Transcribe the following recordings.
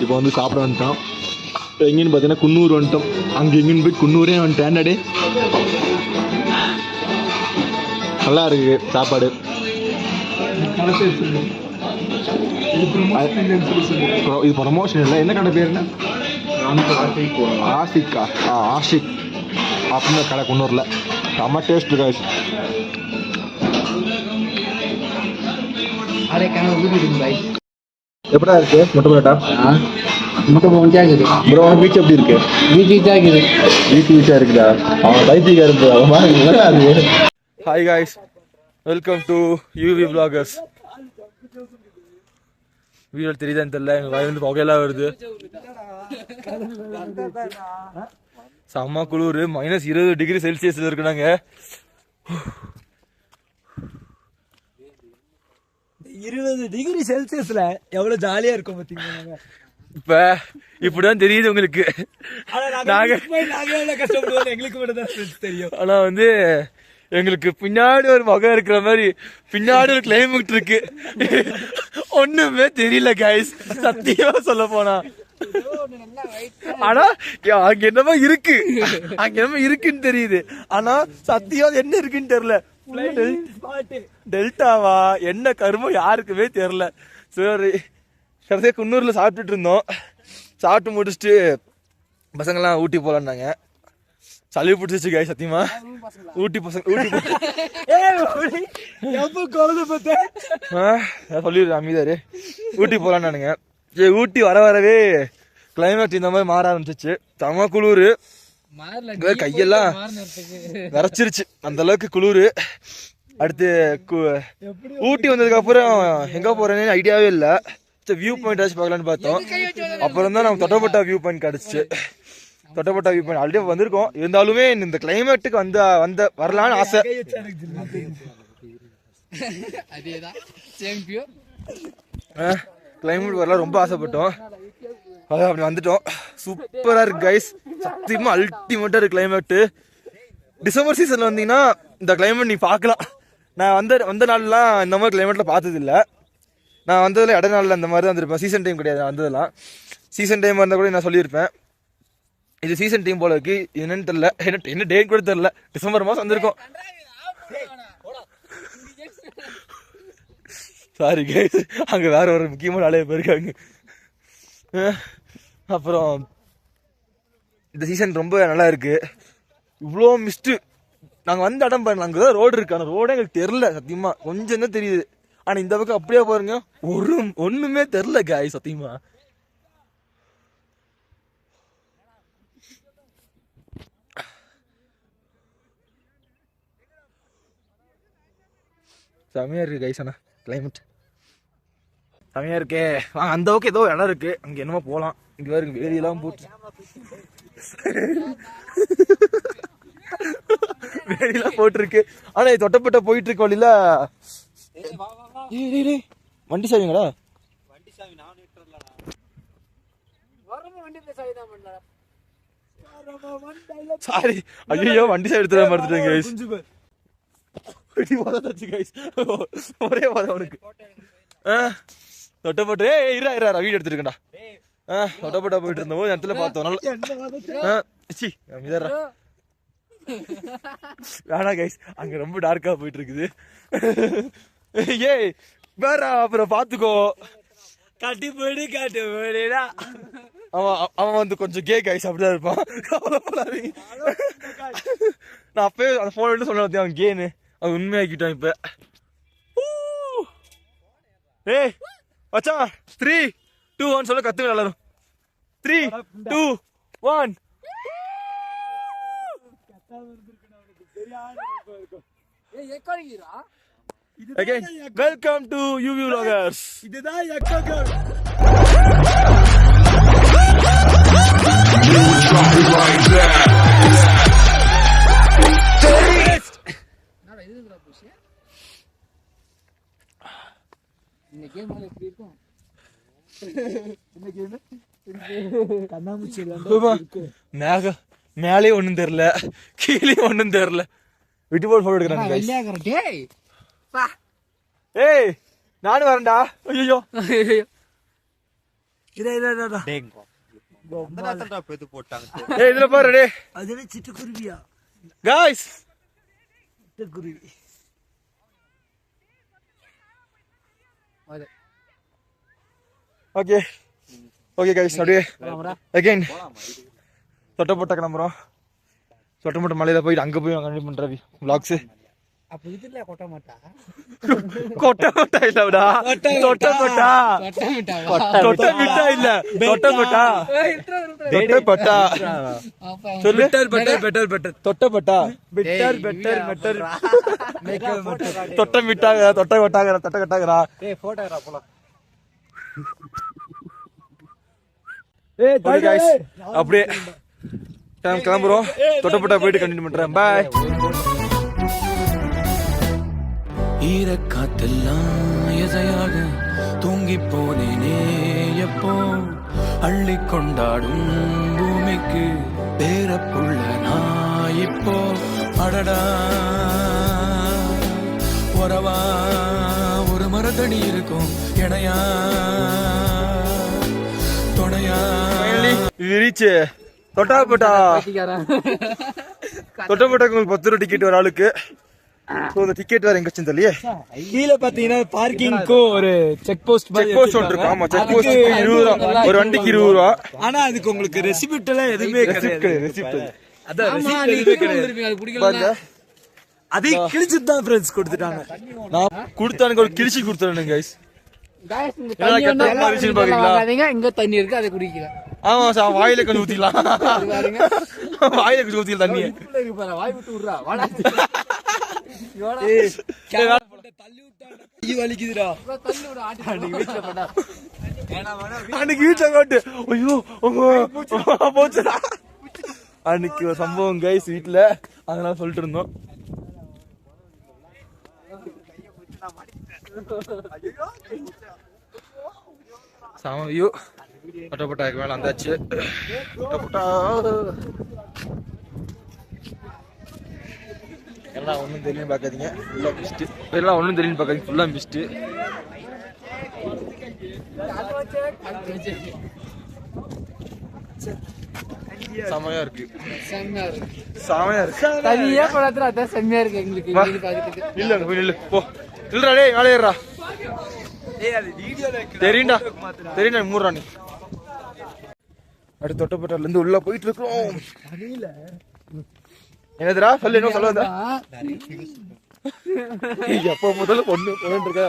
இப்போ வந்து சாப்பிட வந்துட்டோம். எங்கேன்னு பார்த்தீங்கன்னா குன்னூர் வந்துட்டோம். அங்கே எங்கேன்னு போய் குன்னூரே வந்துட்டேன். டே நல்லா இருக்கு சாப்பாடு. இது ப்ரமோஷன் இல்லை. என்ன கடை பேர்? என்ன? ஆஷிக்கா? ஆஷிக் அப்படின்னு கடை குன்னூரில். செம்ம டேஸ்ட் காய்ஸ். எப்படா இருக்கு முட்டை பரோட்டா? முட்டை போட்டா இருக்குது ப்ரோ. பீச் எப்படி இருக்கு? வீச்சா இருக்குது. வீச்சா இருக்குதா? அவன் தைத்திக்கா இருக்கு. அது hi guys, welcome to UV vloggers. Video தெரியுதான்னு தெரியல, எங்கள் வாய் வந்து புகையெல்லாம் வருது. செம்ம குளிர். -20 டிகிரி செல்சியஸில் இருக்கு. நாங்கள் 20 டிகிரி செல்சியஸ்ல எவ்வளவு ஜாலியா இருக்கும் பாத்தீங்கன்னா. இப்ப இப்படிதான் தெரியுது உங்களுக்கு. கஷ்டப்படுவோம் எங்களுக்கு மட்டும் தான் தெரியும். ஆனா வந்து எங்களுக்கு பின்னாடி ஒரு முகம் இருக்கிற மாதிரி பின்னாடி ஒரு கிளைமேட் இருக்கு. ஒண்ணுமே தெரியல கைஸ், சத்தியமா சொல்ல போனா. ஆனா அங்க என்னமோ இருக்கு, அங்க என்னமோ இருக்குன்னு தெரியுது. ஆனா சத்தியம் என்ன இருக்குன்னு தெரியல. டெல்டாவா என்ன கருமம் யாருக்குமே தெரியல. சரி, கடைசியா குன்னூர்ல சாப்பிட்டுட்டு இருந்தோம். சாப்பிட்டு முடிச்சுட்டு பசங்கெல்லாம் ஊட்டி போலான்னாங்க. சளி பிடிச்சிச்சு காய் சத்தியமா. ஊட்டி பசங்க சொல்லிடுறேன் அமைதாரு. ஊட்டி போலான்னானுங்க. ஊட்டி வர வரவே கிளைமேட் இந்த மாதிரி மாற ஆரம்பிச்சிச்சு. செம குளிர். கையெல்லாம் விரைச்சிருச்சு, அந்த அளவுக்கு குளிர். அடுத்து ஊட்டி வந்ததுக்கு அப்புறம் எங்க போறேன்னு ஐடியாவே இல்லை. வியூ பாயிண்ட் ஆச்சு பார்க்கலான்னு பார்த்தோம். அப்புறம் தான் நமக்கு தொட்டப்பட்டா வியூ பாயிண்ட் கிடைச்சிச்சு. தொட்டப்பட்டா வியூ பாயிண்ட் ஆல்ரெடி வந்திருக்கோம். இருந்தாலுமே இந்த கிளைமேட்டுக்கு வந்த வரலான்னு ஆசை. கிளைமேட் வரலாம் ரொம்ப ஆசைப்பட்டோம். அதான் அப்படி வந்துட்டோம். சூப்பரா இருக்கு கைஸ், சத்தியமா அல்டிமேட்டா இருக்கு கிளைமேட்டு. டிசம்பர் சீசன்ல வந்தீங்கன்னா இந்த கிளைமேட் நீ பார்க்கலாம். நான் வந்த நாள்லாம் இந்த மாதிரி கிளைமேட்ல பார்த்தது இல்லை. நான் வந்ததில் இடைநாளில் அந்த மாதிரி தான் வந்திருப்பேன். சீசன் டைம் கிடையாது வந்ததெல்லாம். சீசன் டைம் வந்தால் கூட நான் சொல்லியிருப்பேன். இது சீசன் டைம் போல இருக்கு. என்னன்னு தெரியல, என்ன டேட் கூட தெரியல. டிசம்பர் மாதம் வந்திருக்கோம். சாரி கைஸ், அங்கே வேற ஒரு முக்கியமான ஆளே போயிருக்காங்க. அப்புறம் இந்த சீசன் ரொம்ப நல்லா இருக்கு. இவ்வளோ மிஸ்ட்டு. நாங்கள் வந்து இடம் பாருங்க, அங்கே தான் ரோடு இருக்கு. ஆனால் ரோடே எங்களுக்கு தெரில சத்தியமா. கொஞ்சம் தான் தெரியுது. ஆனால் இந்த பக்கம் அப்படியே பாருங்க, ஒன்றுமே தெரில காய் சத்தியமா. செமையா இருக்கு கைஸ். ஆனால் கிளைமேட் செமையா இருக்கே. வாங்க அந்த பக்கம் ஏதோ இடம் இருக்கு, அங்கே என்னமோ போகலாம். இங்கே வேறு வேலியெல்லாம் போட்டு வேலியெல்லாம் போட்டிருக்கு. ஆனால் இது தொட்டப்பட்ட போயிட்டு இருக்க வழியில வண்டி சாவிங்களா? சாரி, ஐயோ வண்டி சாவி எடுத்து மறந்துட்டேன் கைஸ். ஒரே அவனுக்கு தொட்டப்பட்டு வீடு எடுத்துருக்கா. தொட்டப்பட்டா போயிட்டு இருந்தோம் இடத்துல பார்த்தோம். வேணா கைஸ், அங்க ரொம்ப டார்க்கா போயிட்டு இருக்குது. ஏய் வேற அப்புறம் பாத்துக்கோ. கட்டி போயிடு காட்டு போயிடா. அவன் வந்து கொஞ்சம் கே கைஸ் அப்படிதான் இருப்பான். நான் அப்பவே அந்த போன் எடுத்து சொன்னேன் அவன் கேன்னு. அவன் உண்மையாக்கிட்டான் இப்ப. ஏய் மச்சான் 3, 2, 1 சொல்ல கத்துங்க எல்லாரும். 3, 2, 1. Again, welcome to UV vloggers. இதுதான் எக்கோகர். இந்த கேம் எப்படி இருக்கும்? மேலே ஒண்ணும் தெரியல, கீழே ஒண்ணும் தெரியல. விட்டு போட்டு போட்டோ எடுக்கிறாங்க. ஏய் நானும் வரேன்டா. ஐயோ ஏய் இதுல பாரு டேய் அது சிட்டுக்குருவியா गाइस சிட்டுக்குருவி ஓகே ஓகே गाइस அப்படியே அகைன் தொட்டப்பட்ட கிளம்புறோம் தொட்டப்பட்ட மலையில போய் அங்க போய் கண்டிப்பா பண்றவி vlogs அப்ப இதுல கொட்ட மாட்டா கொட்டப்பட்ட இல்லடா தொட்டப்பட்ட தொட்டமிட்டா இல்ல தொட்டப்பட்ட தொட்டப்பட்ட சொல்லு பெட்டர் தொட்டப்பட்ட பெட்டர் தொட்டமிட்டாங்க தொட்டகட்டாங்கறா ஏய் போட்டோ எடுடா போலாம் ஓகே गाइस அப்படியே டைம் கிளம்புறோம் தொட்டப்பட்ட போயிட்டு கண்டினியூ பண்றேன் பை ஈரக்காத்தெல்லாம் எதையாக தூங்கி போனேனே எப்போ அள்ளி கொண்டாடும் பூமிக்கு பேரப்புள்ள நான் இப்போ அடடா உறவா ஒரு மரத்தடி இருக்கும் இணையா துணையா இது ரீச் தொட்டாப்பட்டா தொட்டப்பட்டக்கு உங்களுக்கு 10 ரூபா டிக்கெட் ஒரு ஆளுக்கு இந்த டிக்கெட் வேற எங்க வச்சுன்னு தெரியல கீழ பாத்தீங்கன்னா பார்க்கிங்க்கு ஒரு செக் போஸ்ட் செக் போஸ்ட் ஒன்று இருக்கு ஆமா செக் போஸ்ட் 20 ரூபா ஒரு வண்டிக்கு 20 ரூபா ஆனா அதுக்கு உங்களுக்கு ரெசிப்ட் எல்லாம் எதுவுமே கிடையாது ரெசிப்ட் அதான் receipt எதுவுமே கிடையாது பாருங்க அதை கிழிச்சிட்டு தான் ஃப்ரெண்ட்ஸ் கொடுத்துட்டாங்க நான் கொடுத்தானுங்க ஒரு கிழிச்சி கொடுத்தானுங்க गाइस இங்க தண்ணி இருக்கு அதை குடிக்கல ஆமா சார் வாயில கொஞ்சம் ஊத்திக்கலாம் வாயில கொஞ்சம் ஊத்திக்கலாம் தண்ணி வாய் விட்டு விடுறா வாடா தள்ளி விட்டாங்க கை வலிக்குதுடா தள்ளி விட ஆட்டி வீட்டுல பண்ணா அன்னைக்கு வீட்டுல போட்டு ஐயோ போச்சுடா அன்னைக்கு ஒரு சம்பவம் गाइस வீட்டுல அதனால சொல்லிட்டு இருந்தோம் சாம வியூ தொட்டப்பட்டாக்கு மேல வந்தாச்சு தொட்டப்பட்டா எல்லாம் ஒன்றும் தெரியும் பார்க்காதீங்க ஃபுல்லாக மிஸ்ட்டு எல்லாம் ஒன்றும் தெரியும் பார்க்காதீங்க ஃபுல்லாக மிஸ்ட்டு செமையா இருக்கு செமையா இருக்கு தனியா படத்துல அதான் செம்மையா இருக்கு எங்களுக்கு இங்க பாத்துட்டு இல்ல போய் நில்லு போ இல்லடா டேய் மேலே ஏறா தெரியும்டா தெரியும்டா மூடுறா நீ அடுத்து தொட்டப்பட்டால இருந்து உள்ள போயிட்டு இருக்கோம் என்னதுடா சொல்லு என்ன சொல்ல வந்தா எப்போ முதல்ல பொண்ணு இருக்கா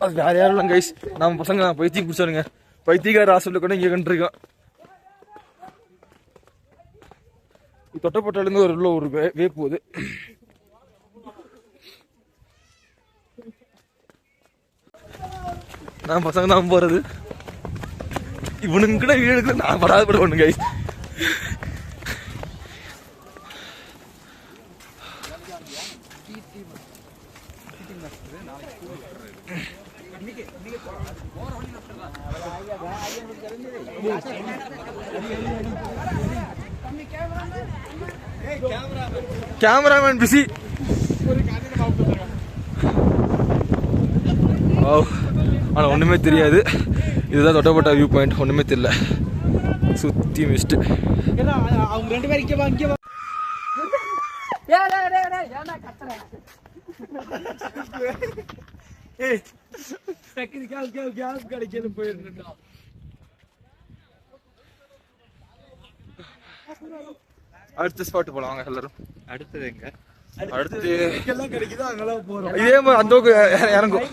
அது வேற யாரும் இல்லை கைஸ் நம்ம பசங்க பைத்தியம் குடிச்சாருங்க பைத்தியக்கார ஹாஸ்பிட்டல் கூட இங்கே கண்டிருக்கோம் தொட்டப்பட்டால இருந்து உள்ள ஒரு வே போகுது நான் பசங்க தான் போறது இவனுங்க கூட வீடு நான் படாத பட ஒண்ணு கைஸ் கேமராமேன் பிஸி ஆனால் ஒன்றுமே தெரியாது இதுதான் தொட்டப்பட்ட வியூ பாயிண்ட் ஒன்றுமே தெரியல சுற்றி மிஸ்ட்டு அவங்க 2 பேரும் இங்கே வாங்க கேஸ் கிடைக்கிறது போயிருந்தா அடுத்த ஸ்பாட் போலாம் வாங்க எல்லாரும் அடுத்தது எங்க அடுத்து எல்லாம் கிடைக்குதோ அங்கெல்லாம் போறோம் இதே மாதிரி அந்த இறங்கும்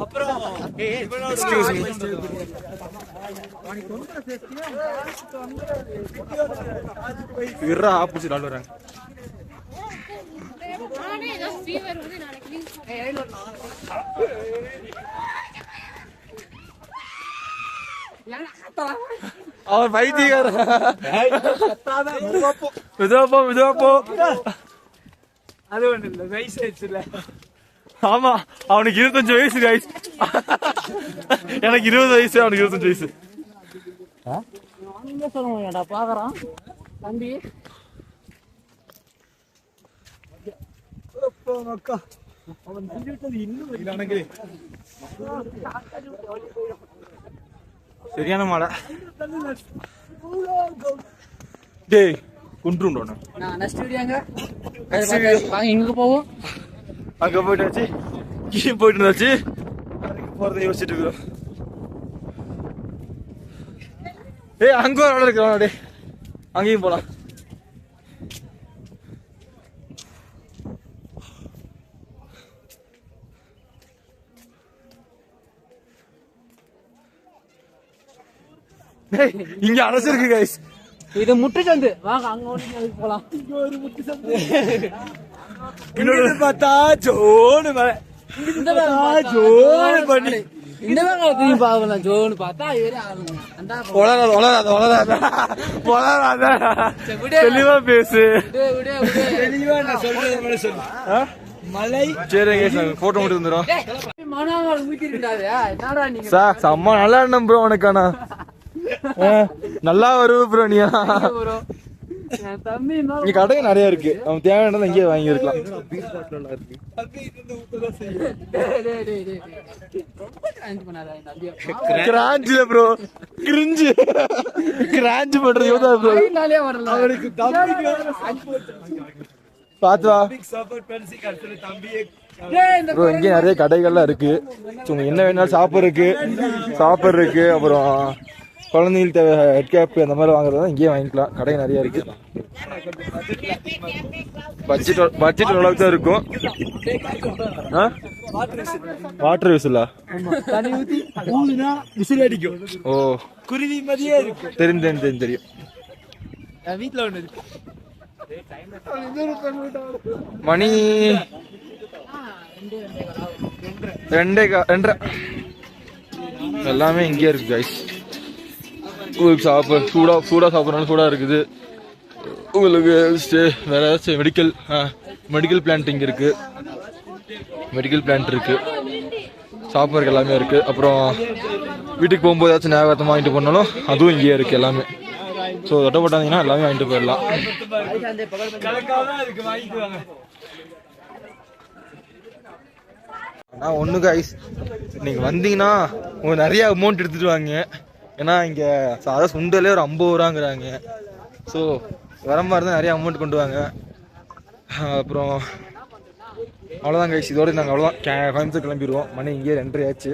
அப்புறம் விடுறா ஆப்போசிட் ஆள் வராங்க அவர் பைத்தியக்கார மெதுவா போ அது ஒண்ணு இல்ல வயசு ஆயிடுச்சுல ஆமா அவனுக்கு 25 வயசு கைஸ் எனக்கு 20 வயசு அவனுக்கு 25 வயசு சொல்லுவாங்கடா பாக்குறான் தம்பி அக்கா சரியான மழை டேய் குன்றுண்டோண்ணா நான் நெக்ஸ்ட் வீடியோங்க வாங்க எங்க போவோம் அங்க போயிட்டாச்சு கீழே போயிட்டு இருந்தாச்சு போறதை யோசிச்சுட்டு இருக்கிறோம். ஏய் அங்க ஒரு இடம் இருக்கிறோம் டே அங்கேயும் போலாம். இங்க அரசு இருக்கு கைஸ். இது முட்டு சந்து வாங்க அங்க ஓடி போலாம். இன்னொரு பார்த்தா ஜோனு மழை. இந்த பக்கம் ஜோனு பண்ணி இந்த பக்கம் திரும்பி பார்க்கலாம். ஜோன்னு பார்த்தா ஏறி ஆகணும். அந்த வளராத வளராத வளராத வளராத தெளிவா பேசு. தெளிவா நான் சொல்றது மாதிரி சொல்லு. மலை சரி கைஸ் நாங்க போட்டோ மட்டும் வந்துடும். மனவாள் ஊத்திருக்காது. என்னடா நீங்க சார் செம்ம நல்லா இருந்தேன் ப்ரோ உனக்கானா நல்லா வருவ ப்ரோ நீ. bro. என் தம்பி இங்க கடை நிறைய இருக்கு அவன் தேவையானதை இங்கேயே வாங்கி இருக்கலாம். ரொம்ப கிராஞ்ச் பண்ணாத என் தம்பியை. கிராஞ்சில ப்ரோ கிரிஞ்சு கிராஞ்ச் பண்றது யோதா ப்ரோ கையினாலே வரல. அவனுக்கு தம்பிக்கு பாத்து வா சப்போர்ட் பண்ணி கடைசில தம்பியே டேய் இந்த ப்ரோ. இங்கே நிறைய கடைகள்லாம் இருக்கு. சும்மா என்ன வேணாலும் சாப்பிட்றதுக்கு இருக்கு. அப்புறம் குழந்தைங்களுக்கு தேவை ஹெட் கேப் அந்த மாதிரி வாங்குறதா இங்கேயே வாங்கிக்கலாம். கடை நிறைய இருக்கு. பட்ஜெட் அளவுக்கு தான் இருக்கும். வாட்டர் யூஸ் இல்ல தண்ணி ஊத்தி ஊதுனா விசில் அடிக்கும். ஓ குருவி மாதிரியே இருக்கும். தெரியும். என் வீட்டுல ஒண்ணு இருக்கு. மணி 2:30 எல்லாமே இங்கே இருக்கு கைஸ். உங்களுக்கு சூடா சாப்பிட்றனால சூடா இருக்குது. உங்களுக்கு வேற ஏதாச்சும் மெடிக்கல் பிளான்ட் இங்கே இருக்கு. மெடிக்கல் பிளான்ட் இருக்கு. சாப்பிட்றதுக்கு எல்லாமே இருக்கு. அப்புறம் வீட்டுக்கு போகும்போது ஏதாச்சும் ஞாபகத்தை வாங்கிட்டு போனாலும் அதுவும் இங்கேயே இருக்கு எல்லாமே. ஸோ தொட்டப்பட்டாங்கன்னா எல்லாமே வாங்கிட்டு போயிடலாம். இருக்கு வாங்கிக்குவாங்க. ஆனால் ஒன்று கைஸ் நீங்கள் வந்தீங்கன்னா உங்களுக்கு நிறைய அமௌண்ட் எடுத்துட்டு வாங்க. ஏன்னா இங்கே சாதா சுண்டலே ஒரு 50 ரூபாங்கிறாங்க. ஸோ வர மாதிரி தான் நிறைய அமௌண்ட் கொண்டு வாங்க. அப்புறம் அவ்வளோதான் கைஸ். இதோட நாங்கள் அவ்வளோதான் கோயம்புத்தூர் கிளம்பிடுவோம். மணி இங்கே 2:30 ஆச்சு.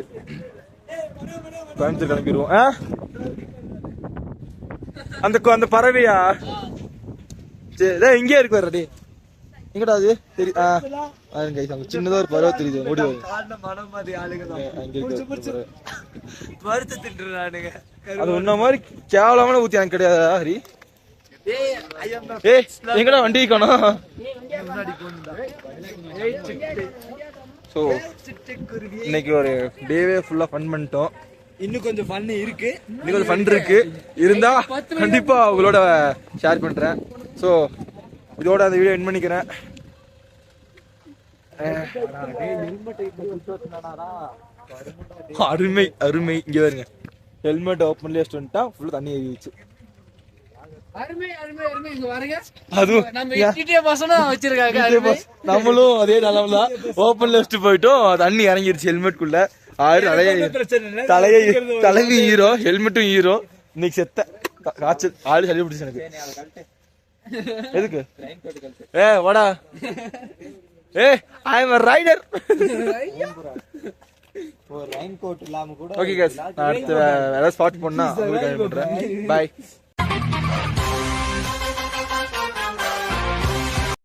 கோயம்புத்தூர் கிளம்பிடுவோம். அந்த பறவையா சரி இங்கே இருக்கு வர்றடி எங்கடா அது தெரியும் கைஸ். அங்கே சின்னதாக ஒரு பறவை தெரியுது ஓடி வரும். மனம் மாதிரி ஆளுங்க அங்கே இருக்கு. மறுத்து தின்றுறானுங்க. அது ஒன்ன மாதிரி கேவலமான ஊத்தி எனக்கு கிடையாது ஹரி. ஏய் எங்கடா வண்டி காணோம். ஸோ இன்னைக்கு ஒரு டேவே ஃபுல்லா ஃபன் பண்ணிட்டோம். இன்னும் கொஞ்சம் ஃபன் இருக்கு. இன்னும் கொஞ்சம் ஃபன் இருக்கு. இருந்தா கண்டிப்பா உங்களோட ஷேர் பண்றேன். ஸோ இதோட அந்த வீடியோ எண்ட் பண்ணிக்கிறேன். அருமை அருமை. இங்க வருங்க ஹெல்மெட் ஓப்பன்ல வச்சுட்டா ஃபுல்லா தண்ணி ஏறிடுச்சு. அருமை அருமை அருமை. இங்க பாருங்க. அதுவும் நம்ம எட்டிட்டே பசங்க வச்சிருக்காங்க. அருமை. நம்மளும் அதே நிலம தான். ஓப்பன்ல வச்சுட்டு போயிட்டோம் தண்ணி இறங்கிருச்சு ஹெல்மெட் குள்ள. தலைவி ஹீரோ ஹெல்மெட்டும் ஹீரோ. இன்னைக்கு செத்த காய்ச்சல் ஆளு சளி பிடிச்சு எனக்கு. எதுக்கு வாடா. ஐ அம் a rider. ஒரு ரெயின் கோட் இல்லாம கூட ஓகே गाइस நான் அடுத்து வேற ஸ்பாட் பண்ணா உங்களுக்கு பண்றேன். பை.